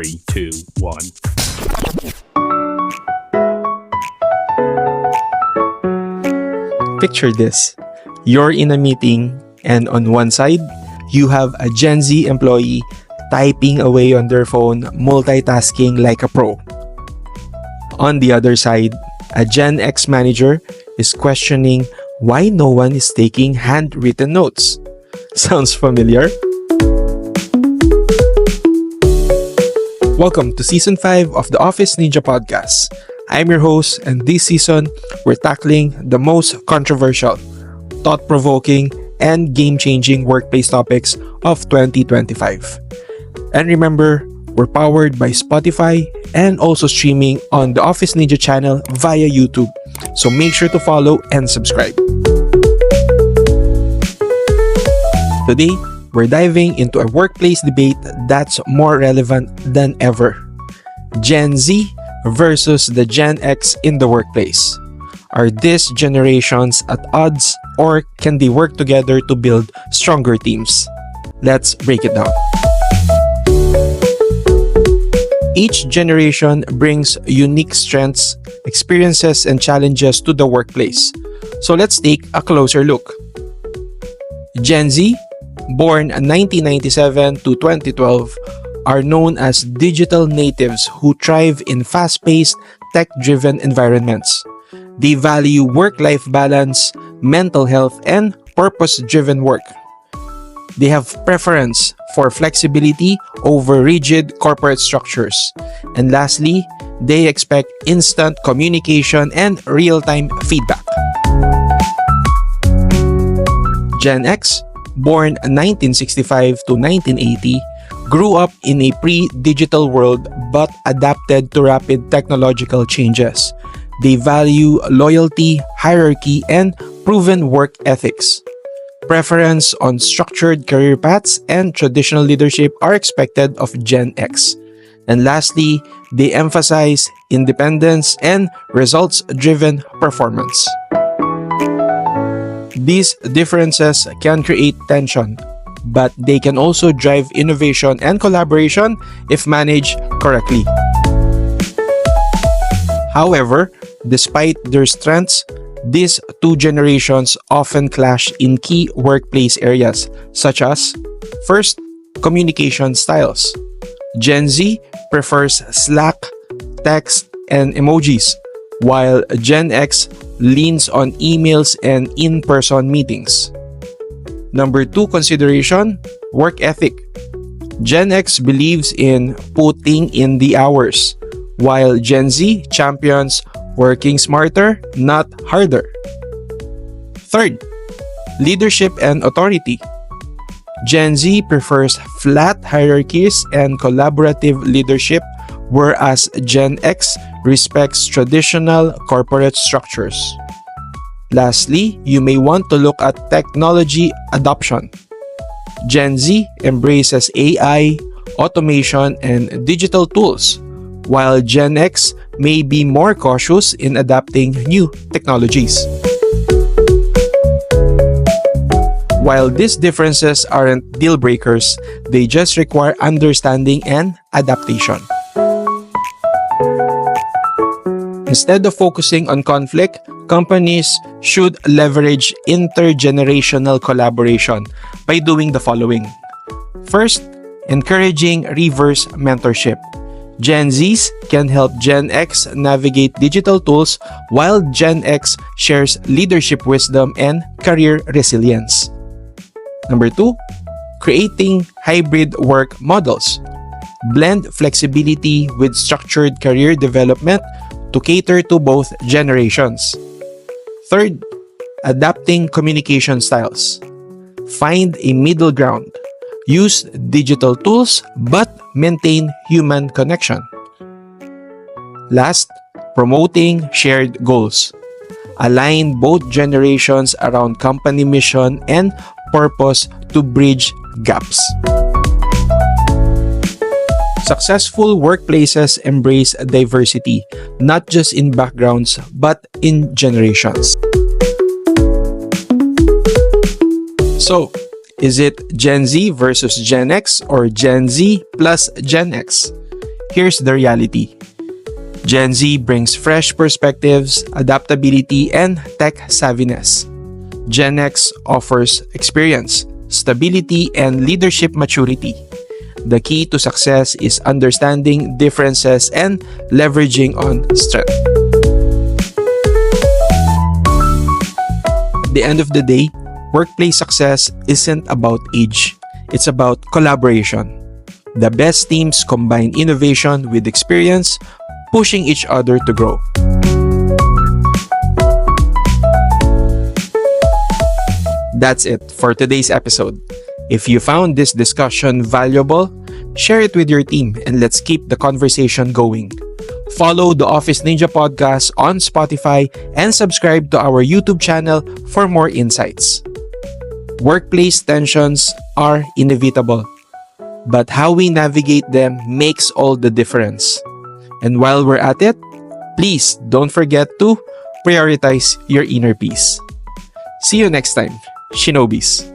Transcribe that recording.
Three, two, one. Picture this. You're in a meeting, and on one side, you have a Gen Z employee typing away on their phone, multitasking like a pro. On the other side, a Gen X manager is questioning why no one is taking handwritten notes. Sounds familiar? Welcome to Season 5 of the Office Ninja Podcast. I'm your host, and this season, we're tackling the most controversial, thought-provoking, and game-changing workplace topics of 2025. And remember, we're powered by Spotify and also streaming on the Office Ninja channel via YouTube. So make sure to follow and subscribe. Today, we're diving into a workplace debate that's more relevant than ever. Gen Z versus the Gen X in the workplace. Are these generations at odds, or can they work together to build stronger teams? Let's break it down. Each generation brings unique strengths, experiences, and challenges to the workplace. So let's take a closer look. Gen Z, born 1997 to 2012, are known as digital natives who thrive in fast-paced, tech-driven environments. They value work-life balance, mental health, and purpose-driven work. They have preference for flexibility over rigid corporate structures. And lastly, they expect instant communication and real-time feedback. Gen X, born 1965 to 1980, grew up in a pre-digital world but adapted to rapid technological changes. They value loyalty, hierarchy, and proven work ethics. Preference on structured career paths and traditional leadership are expected of Gen X. And lastly, they emphasize independence and results-driven performance. These differences can create tension, but they can also drive innovation and collaboration if managed correctly. However, despite their strengths, these two generations often clash in key workplace areas, such as, first, communication styles. Gen Z prefers Slack, text, and emojis, while Gen X leans on emails and in-person meetings. Number 2 consideration, work ethic. Gen X believes in putting in the hours, while Gen Z champions working smarter, not harder. Third, leadership and authority. Gen Z prefers flat hierarchies and collaborative leadership, whereas Gen X respects traditional corporate structures. Lastly, you may want to look at technology adoption. Gen Z embraces AI, automation, and digital tools, while Gen X may be more cautious in adapting new technologies. While these differences aren't deal breakers, they just require understanding and adaptation. Instead of focusing on conflict, companies should leverage intergenerational collaboration by doing the following. First, encouraging reverse mentorship. Gen Zs can help Gen X navigate digital tools, while Gen X shares leadership wisdom and career resilience. Number 2, creating hybrid work models. Blend flexibility with structured career development to cater to both generations. Third, adapting communication styles. Find a middle ground. Use digital tools but maintain human connection. Last, promoting shared goals. Align both generations around company mission and purpose to bridge gaps. Successful workplaces embrace diversity, not just in backgrounds, but in generations. So, is it Gen Z versus Gen X or Gen Z plus Gen X? Here's the reality. Gen Z brings fresh perspectives, adaptability, and tech savviness. Gen X offers experience, stability, and leadership maturity. The key to success is understanding differences and leveraging on strength. At the end of the day, workplace success isn't about age. It's about collaboration. The best teams combine innovation with experience, pushing each other to grow. That's it for today's episode. If you found this discussion valuable, share it with your team and let's keep the conversation going. Follow the Office Ninja podcast on Spotify and subscribe to our YouTube channel for more insights. Workplace tensions are inevitable, but how we navigate them makes all the difference. And while we're at it, please don't forget to prioritize your inner peace. See you next time, Shinobis.